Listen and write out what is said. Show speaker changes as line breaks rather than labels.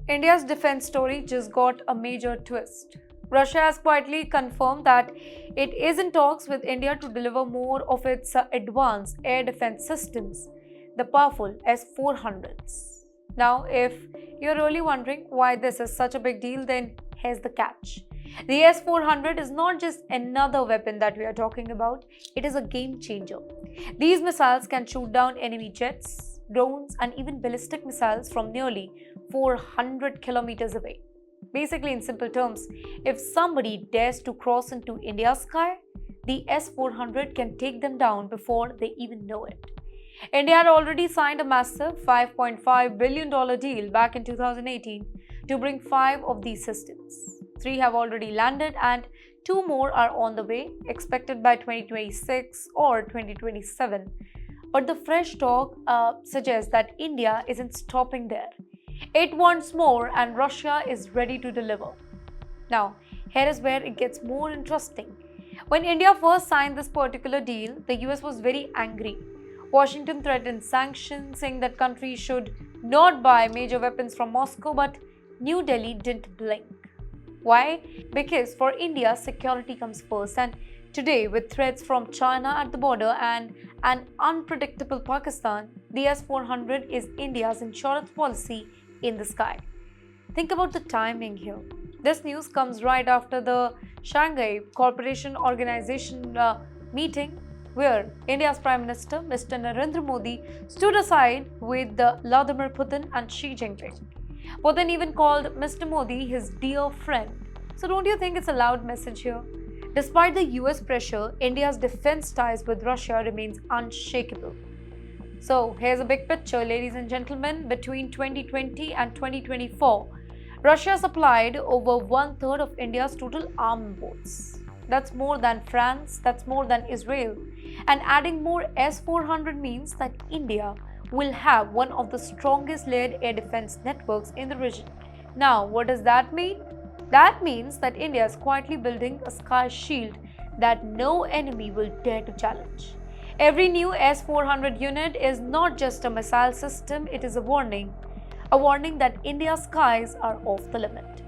India's defense story just got a major twist. Russia has quietly confirmed that it is in talks with India to deliver more of its advanced air defense systems, the powerful S-400s. Now, if you're really wondering why this is such a big deal, then here's the catch. The S-400 is not just another weapon that we are talking about, it is a game changer. These missiles can shoot down enemy jets, drones, and even ballistic missiles from nearly 400 kilometers away. Basically, in simple terms, if somebody dares to cross into India's sky, the S-400 can take them down before they even know it. India had already signed a massive $5.5 billion deal back in 2018 to bring 5 of these systems. 3 have already landed and 2 more are on the way, expected by 2026 or 2027. But the fresh talk suggests that India isn't stopping there. It wants more and Russia is ready to deliver. Now, here is where it gets more interesting. When India first signed this particular deal, the US was very angry. Washington threatened sanctions, saying that countries should not buy major weapons from Moscow, but New Delhi didn't blink. Why? Because for India, security comes first, and today, with threats from China at the border and an unpredictable Pakistan, the S-400 is India's insurance policy in the sky. Think about the timing here. This news comes right after the Shanghai Cooperation Organization meeting, where India's Prime Minister, Mr. Narendra Modi, stood aside with Vladimir Putin and Xi Jinping. Putin even called Mr. Modi his dear friend. So don't you think it's a loud message here? Despite the US pressure, India's defense ties with Russia remains unshakable. So here's a big picture, ladies and gentlemen. Between 2020 and 2024, Russia supplied over 1/3 of India's total armaments. That's more than France, that's more than Israel. And adding more S-400 means that India will have one of the strongest layered air defense networks in the region. Now, what does that mean? That means that India is quietly building a sky shield that no enemy will dare to challenge. Every new S-400 unit is not just a missile system, it is a warning that India's skies are off the limit.